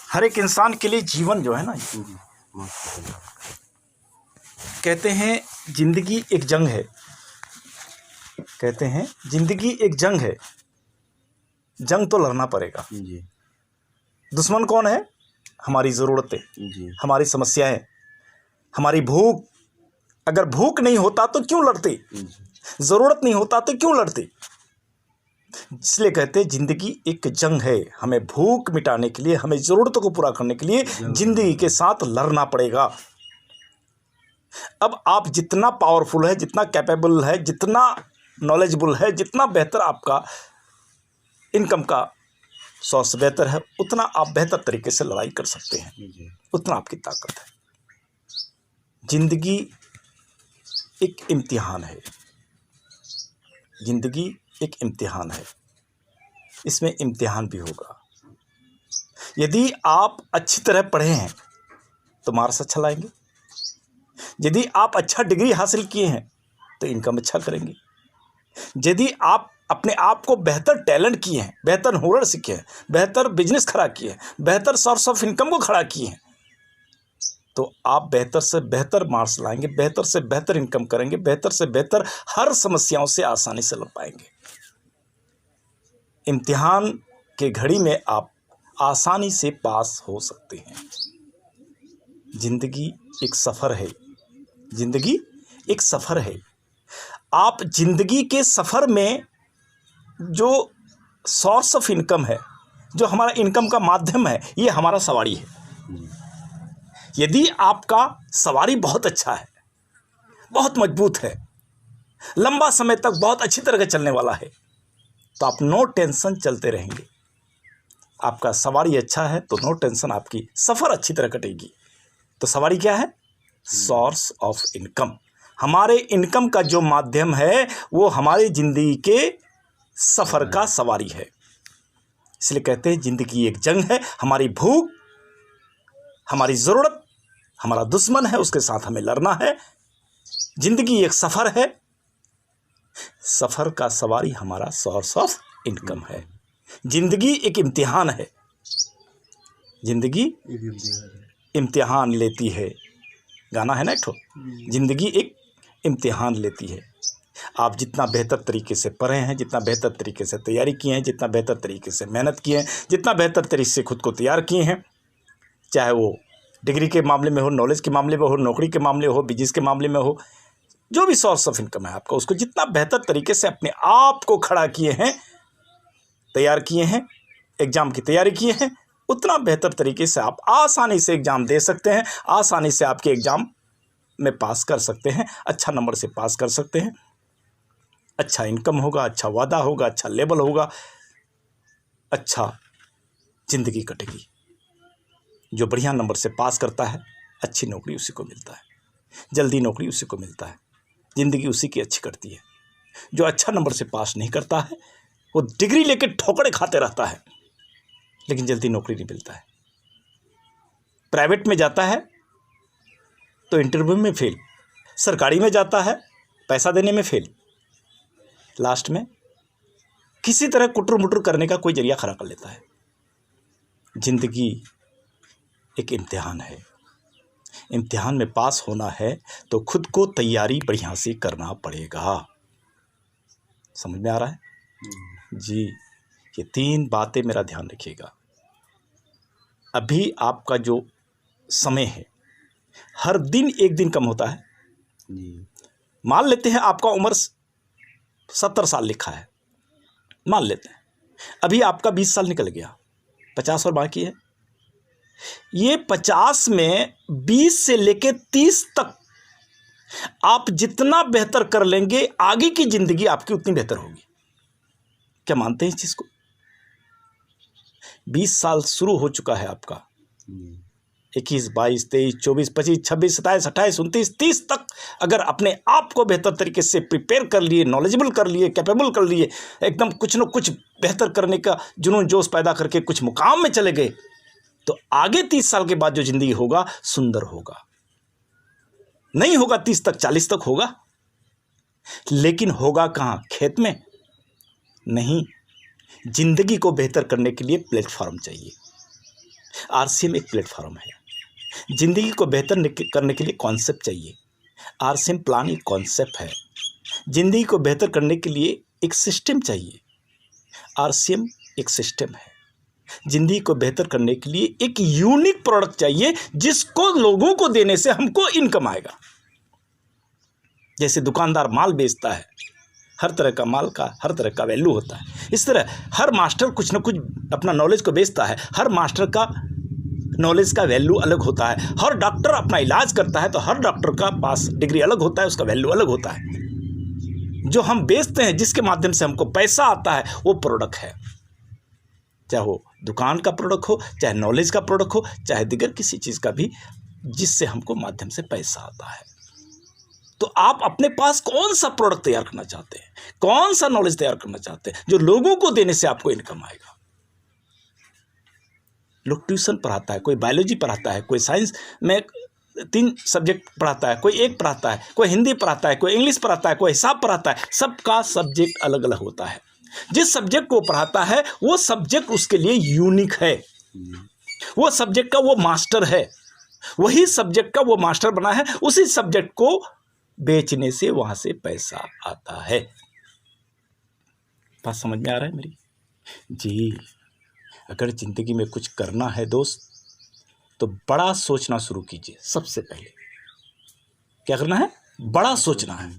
हर एक इंसान के लिए जीवन जो है ना, कहते हैं जिंदगी एक जंग है। कहते हैं जिंदगी एक जंग है, जंग तो लड़ना पड़ेगा। जी दुश्मन कौन है? हमारी ज़रूरतें, जी हमारी समस्याएं, हमारी भूख। अगर भूख नहीं होता तो क्यों लड़ते? ज़रूरत नहीं होता तो क्यों लड़ते? इसलिए कहते हैं जिंदगी एक जंग है। हमें भूख मिटाने के लिए, हमें ज़रूरतों को पूरा करने के लिए जिंदगी के साथ लड़ना पड़ेगा। अब आप जितना पावरफुल है, जितना कैपेबल है, जितना नॉलेजेबल है, जितना बेहतर आपका इनकम का सोर्स बेहतर है, उतना आप बेहतर तरीके से लड़ाई कर सकते हैं, उतना आपकी ताकत है। जिंदगी एक इम्तिहान है। जिंदगी एक इम्तिहान है, इसमें इम्तिहान भी होगा। यदि आप अच्छी तरह पढ़े हैं तो मार्क्स अच्छा लाएंगे। यदि आप अच्छा डिग्री हासिल किए हैं तो इनकम अच्छा करेंगे। यदि आप अपने आप को बेहतर टैलेंट किए हैं, बेहतर हुनर सीखे हैं, बेहतर बिजनेस खड़ा किए हैं, बेहतर सोर्स ऑफ इनकम को खड़ा किए हैं, तो आप बेहतर से बेहतर मार्क्स लाएंगे, बेहतर से बेहतर इनकम करेंगे, बेहतर से बेहतर हर समस्याओं से आसानी से लड़ पाएंगे। इम्तिहान के घड़ी में आप आसानी से पास हो सकते हैं। जिंदगी एक सफ़र है। जिंदगी एक सफ़र है। आप जिंदगी के सफ़र में जो सोर्स ऑफ इनकम है, जो हमारा इनकम का माध्यम है, ये हमारा सवारी है। यदि आपका सवारी बहुत अच्छा है, बहुत मजबूत है, लंबा समय तक बहुत अच्छी तरह से चलने वाला है, तो आप नो टेंशन चलते रहेंगे। आपका सवारी अच्छा है तो नो टेंशन, आपकी सफ़र अच्छी तरह कटेगी। तो सवारी क्या है? Source of income. हमारे इनकम का जो माध्यम है वो हमारी ज़िंदगी के सफ़र का सवारी है। इसलिए कहते हैं ज़िंदगी एक जंग है। हमारी भूख, हमारी ज़रूरत, हमारा दुश्मन है, उसके साथ हमें लड़ना है। ज़िंदगी एक सफ़र है। सफ़र का सवारी हमारा सोर्स ऑफ इनकम है। ज़िंदगी एक इम्तिहान है। ज़िंदगी इम्तिहान लेती है। गाना है ना एक ठो, ज़िंदगी एक इम्तिहान लेती है। आप जितना बेहतर तरीके से पढ़े हैं, जितना बेहतर तरीके से तैयारी किए हैं, जितना बेहतर तरीके से मेहनत किए हैं, जितना बेहतर तरीके से खुद को तैयार किए हैं, चाहे वो डिग्री के मामले में हो, नॉलेज के मामले में हो, नौकरी के मामले हो, बिजनेस के मामले में हो, जो भी सोर्स ऑफ इनकम है आपका, उसको जितना बेहतर तरीके से अपने आप को खड़ा किए हैं, तैयार किए हैं, एग्ज़ाम की तैयारी किए हैं, उतना बेहतर तरीके से आप आसानी से एग्ज़ाम दे सकते हैं। आसानी से आपके एग्ज़ाम में पास कर सकते हैं, अच्छा नंबर से पास कर सकते हैं। अच्छा इनकम होगा, अच्छा वादा होगा, अच्छा लेवल होगा, अच्छा ज़िंदगी कटेगी। जो बढ़िया नंबर से पास करता है, अच्छी नौकरी उसी को मिलता है, जल्दी नौकरी उसी को मिलता है, ज़िंदगी उसी की अच्छी कटती है। जो अच्छा नंबर से पास नहीं करता है, वो डिग्री लेके ठोकरे खाते रहता है, लेकिन जल्दी नौकरी नहीं मिलता है। प्राइवेट में जाता है तो इंटरव्यू में फेल, सरकारी में जाता है पैसा देने में फेल, लास्ट में किसी तरह कुटर मुटर करने का कोई जरिया खड़ा कर लेता है। ज़िंदगी एक इम्तिहान है। इम्तिहान में पास होना है तो खुद को तैयारी बढ़िया से करना पड़ेगा। समझ में आ रहा है जी? ये 3 बातें मेरा ध्यान रखिएगा। अभी आपका जो समय है, हर दिन एक दिन कम होता है। मान लेते हैं आपका उम्र 70 साल लिखा है, मान लेते हैं अभी आपका 20 साल निकल गया, 50 और बाकी है। ये 50 में 20 से लेके 30 तक आप जितना बेहतर कर लेंगे, आगे की ज़िंदगी आपकी उतनी बेहतर होगी। क्या मानते हैं इस चीज़ को? 20 साल शुरू हो चुका है आपका, 21, 22, 23, 24, 25, 26, 27, 28, 29, 30 तक अगर अपने आप को बेहतर तरीके से प्रिपेयर कर लिए, नॉलेजेबल कर लिए, कैपेबल कर लिए, एकदम कुछ न कुछ बेहतर करने का जुनून जोश पैदा करके कुछ मुकाम में चले गए, तो आगे 30 साल के बाद जो ज़िंदगी होगा सुंदर होगा। नहीं होगा 30 तक, 40 तक होगा, लेकिन होगा कहाँ? खेत में नहीं, जिंदगी को बेहतर करने के लिए प्लेटफॉर्म चाहिए। आरसीएम एक प्लेटफॉर्म है। जिंदगी को बेहतर करने के लिए कॉन्सेप्ट चाहिए। आरसीएम प्लान एक कॉन्सेप्ट है। जिंदगी को बेहतर करने के लिए एक सिस्टम चाहिए। आरसीएम एक सिस्टम है। जिंदगी को बेहतर करने के लिए एक यूनिक प्रोडक्ट चाहिए जिसको लोगों को देने से हमको इनकम आएगा। जैसे दुकानदार माल बेचता है, हर तरह का माल का हर तरह का वैल्यू होता है, इस तरह हर मास्टर कुछ ना कुछ अपना नॉलेज को बेचता है। हर मास्टर का नॉलेज का वैल्यू अलग होता है। हर डॉक्टर अपना इलाज करता है तो हर डॉक्टर का पास डिग्री अलग होता है, उसका वैल्यू अलग होता है। जो हम बेचते हैं, जिसके माध्यम से हमको पैसा आता है, वो प्रोडक्ट है। चाहे वो दुकान का प्रोडक्ट हो, चाहे नॉलेज का प्रोडक्ट हो, चाहे दिगर किसी चीज़ का भी, जिससे हमको माध्यम से पैसा आता है। तो आप अपने पास कौन सा प्रोडक्ट तैयार करना चाहते हैं, कौन सा नॉलेज तैयार करना चाहते हैं जो लोगों को देने से आपको इनकम आएगा। लोग ट्यूशन पढ़ाता है, कोई बायोलॉजी पढ़ाता है, कोई साइंस में 3 सब्जेक्ट पढ़ाता है, कोई 1 पढ़ाता है, कोई हिंदी पढ़ाता है, कोई इंग्लिश पढ़ाता है, कोई हिसाब पढ़ाता है। सबका सब्जेक्ट अलग अलग होता है। जिस सब्जेक्ट को पढ़ाता है वो सब्जेक्ट उसके लिए यूनिक है। वो सब्जेक्ट का वो मास्टर है, वही सब्जेक्ट का वो मास्टर बना है। उसी सब्जेक्ट को बेचने से वहां से पैसा आता है। बात समझ में आ रहा है मेरी? जी, अगर जिंदगी में कुछ करना है दोस्त, तो बड़ा सोचना शुरू कीजिए। सबसे पहले क्या करना है? बड़ा सोचना है।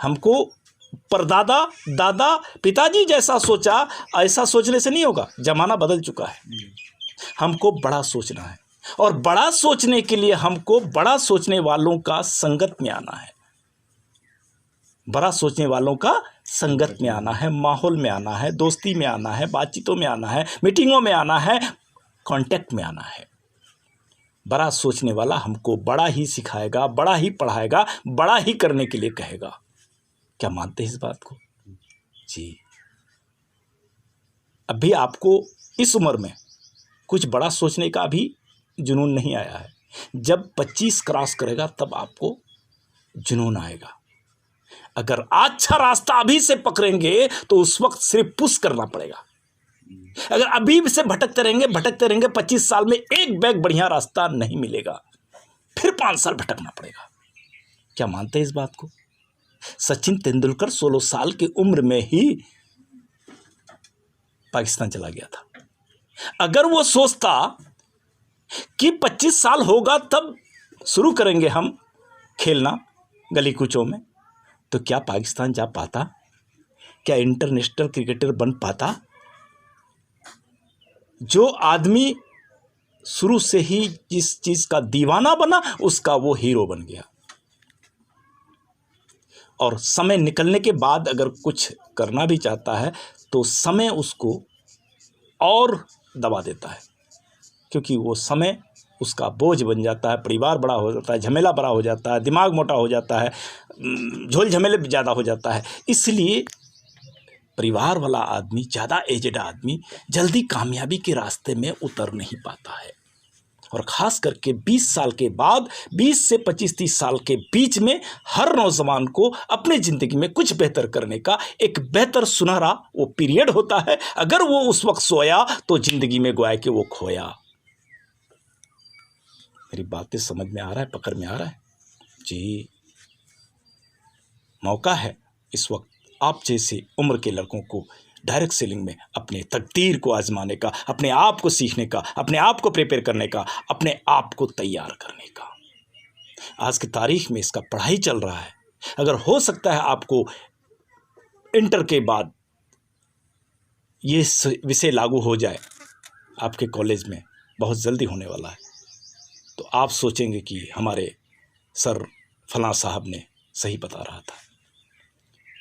हमको परदादा, दादा, पिताजी जैसा सोचा, ऐसा सोचने से नहीं होगा। जमाना बदल चुका है। हमको बड़ा सोचना है, और बड़ा सोचने के लिए हमको बड़ा सोचने वालों का संगत में आना है। बड़ा सोचने वालों का संगत में आना है, माहौल में आना है, दोस्ती में आना है, बातचीतों में आना है, मीटिंगों में आना है, कांटेक्ट में आना है। बड़ा सोचने वाला हमको बड़ा ही सिखाएगा, बड़ा ही पढ़ाएगा, बड़ा ही करने के लिए कहेगा। क्या मानते हैं इस बात को? जी, अभी आपको इस उम्र में कुछ बड़ा सोचने का भी जुनून नहीं आया है। जब 25 क्रॉस करेगा तब आपको जुनून आएगा। अगर अच्छा रास्ता अभी से पकड़ेंगे तो उस वक्त सिर्फ पुश करना पड़ेगा। अगर अभी से भटकते रहेंगे 25 साल में एक बैग बढ़िया रास्ता नहीं मिलेगा, फिर 5 साल भटकना पड़ेगा। क्या मानते हैं इस बात को? सचिन तेंदुलकर 16 साल की उम्र में ही पाकिस्तान चला गया था। अगर वो सोचता कि 25 साल होगा तब शुरू करेंगे हम खेलना गली कूचों में, तो क्या पाकिस्तान जा पाता? क्या इंटरनेशनल क्रिकेटर बन पाता? जो आदमी शुरू से ही जिस चीज़ का दीवाना बना, उसका वो हीरो बन गया। और समय निकलने के बाद अगर कुछ करना भी चाहता है तो समय उसको और दबा देता है, क्योंकि वो समय उसका बोझ बन जाता है। परिवार बड़ा हो जाता है, झमेला बड़ा हो जाता है, दिमाग मोटा हो जाता है, झोल झमेले ज़्यादा हो जाता है। इसलिए परिवार वाला आदमी, ज़्यादा एजेड आदमी जल्दी कामयाबी के रास्ते में उतर नहीं पाता है। और ख़ास करके 20 साल के बाद, 20 से 25-30 साल के बीच में हर नौजवान को अपने ज़िंदगी में कुछ बेहतर करने का एक बेहतर सुनहरा वो पीरियड होता है। अगर वो उस वक्त सोया तो ज़िंदगी में गोया कि वो खोया। मेरी बातें समझ में आ रहा है, पकड़ में आ रहा है? जी, मौका है इस वक्त आप जैसे उम्र के लड़कों को डायरेक्ट सेलिंग में अपने तकदीर को आजमाने का, अपने आप को सीखने का, अपने आप को प्रिपेयर करने का, अपने आप को तैयार करने का। आज की तारीख में इसका पढ़ाई चल रहा है। अगर हो सकता है आपको इंटर के बाद ये विषय लागू हो जाए आपके कॉलेज में, बहुत जल्दी होने वाला है, तो आप सोचेंगे कि हमारे सर फलां साहब ने सही बता रहा था।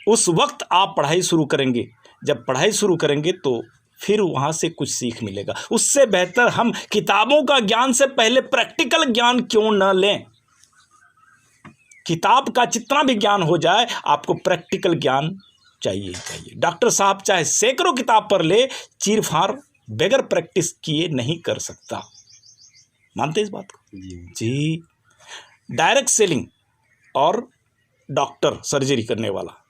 उस वक्त आप पढ़ाई शुरू करेंगे। जब पढ़ाई शुरू करेंगे तो फिर वहाँ से कुछ सीख मिलेगा। उससे बेहतर हम किताबों का ज्ञान से पहले प्रैक्टिकल ज्ञान क्यों न लें? किताब का जितना भी ज्ञान हो जाए, आपको प्रैक्टिकल ज्ञान चाहिए चाहिए। डॉक्टर साहब चाहे सैकड़ों किताब पढ़ ले, चीर फाड़ बगैर प्रैक्टिस किए नहीं कर सकता। मानते इस बात को? जी, डायरेक्ट सेलिंग और डॉक्टर, सर्जरी करने वाला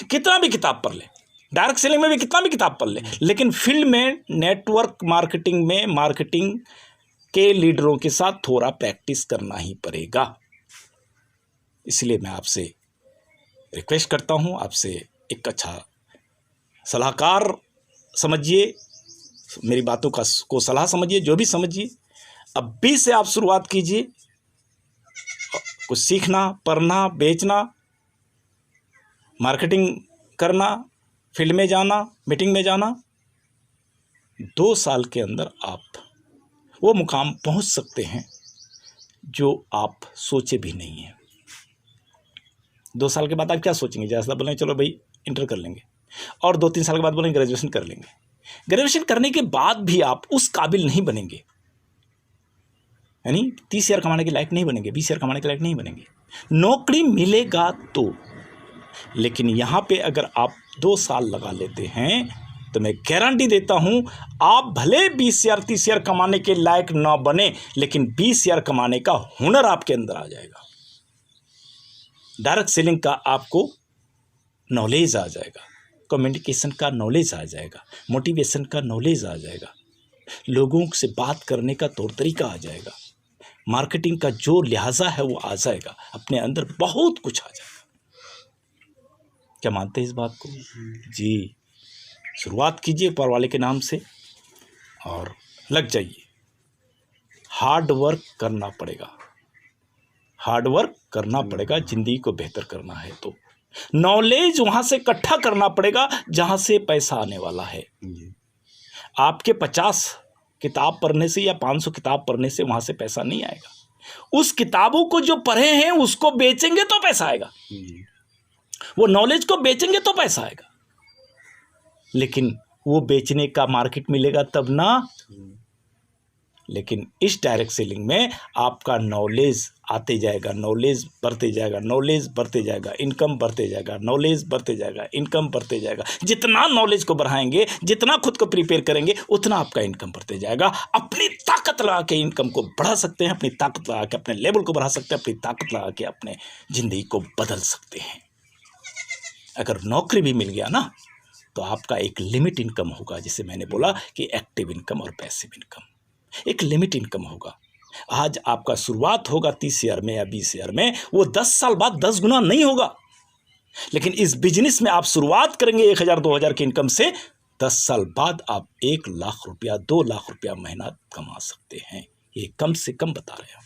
कितना भी किताब पढ़ ले, डायरेक्ट सेलिंग में भी कितना भी किताब पढ़ ले, लेकिन फील्ड में नेटवर्क मार्केटिंग में मार्केटिंग के लीडरों के साथ थोड़ा प्रैक्टिस करना ही पड़ेगा। इसलिए मैं आपसे रिक्वेस्ट करता हूं, आपसे एक अच्छा सलाहकार समझिए, मेरी बातों को सलाह समझिए, जो भी समझिए। अब भी से आप शुरुआत कीजिए, कुछ सीखना, पढ़ना, बेचना, मार्केटिंग करना, फील्ड में जाना, मीटिंग में जाना। 2 साल के अंदर आप वो मुकाम पहुंच सकते हैं जो आप सोचे भी नहीं हैं। 2 साल के बाद आप क्या सोचेंगे? जैसा बोलेंगे चलो भाई इंटर कर लेंगे, और 2-3 साल के बाद बोलेंगे ग्रेजुएशन कर लेंगे। ग्रेजुएशन करने के बाद भी आप उस काबिल नहीं बनेंगे, यानी 30,000 कमाने के लायक नहीं बनेंगे, 20,000 कमाने के लायक नहीं बनेंगे। नौकरी मिलेगा तो, लेकिन यहाँ पे अगर आप 2 साल लगा लेते हैं तो मैं गारंटी देता हूं आप भले 20,000 30,000 कमाने के लायक ना बने, लेकिन 20,000 कमाने का हुनर आपके अंदर आ जाएगा। डायरेक्ट सेलिंग का आपको नॉलेज आ जाएगा, कम्युनिकेशन का नॉलेज आ जाएगा, मोटिवेशन का नॉलेज आ जाएगा, लोगों से बात करने का तौर तरीका आ जाएगा, मार्केटिंग का जो लिहाजा है वो आ जाएगा, अपने अंदर बहुत कुछ आ जाएगा। क्या मानते हैं इस बात को? जी, शुरुआत कीजिए ऊपर वाले के नाम से और लग जाइए। हार्ड वर्क करना पड़ेगा, हार्ड वर्क करना पड़ेगा। ज़िंदगी को बेहतर करना है तो नॉलेज वहाँ से इकट्ठा करना पड़ेगा जहाँ से पैसा आने वाला है। आपके 50 किताब पढ़ने से या 500 किताब पढ़ने से वहाँ से पैसा नहीं आएगा। उस किताबों को जो पढ़े हैं उसको बेचेंगे तो पैसा आएगा, वो नॉलेज को बेचेंगे तो पैसा आएगा, लेकिन वो बेचने का मार्केट मिलेगा तब ना। लेकिन इस डायरेक्ट सेलिंग में आपका नॉलेज आते जाएगा, नॉलेज बढ़ते जाएगा, नॉलेज बढ़ते जाएगा, इनकम बढ़ते जाएगा, नॉलेज बढ़ते जाएगा, इनकम बढ़ते जाएगा। जितना नॉलेज को बढ़ाएंगे, जितना खुद को प्रिपेयर करेंगे, उतना आपका इनकम बढ़ते जाएगा। अपनी ताकत लगा के इनकम को बढ़ा सकते हैं, अपनी ताकत लगा के अपने लेवल को बढ़ा सकते हैं, अपनी ताकत लगा के अपने ज़िंदगी को बदल सकते हैं। अगर नौकरी भी मिल गया ना तो आपका एक लिमिट इनकम होगा, जिसे मैंने बोला कि एक्टिव इनकम और पैसिव इनकम, एक लिमिट इनकम होगा। आज आपका शुरुआत होगा 30,000 में या 20,000 में, वो 10 साल बाद 10 गुना नहीं होगा। लेकिन इस बिजनेस में आप शुरुआत करेंगे 1,000 2,000 की इनकम से, 10 साल बाद आप 1 लाख रुपया 2 लाख रुपया महीना कमा सकते हैं। ये कम से कम बता रहे हैं।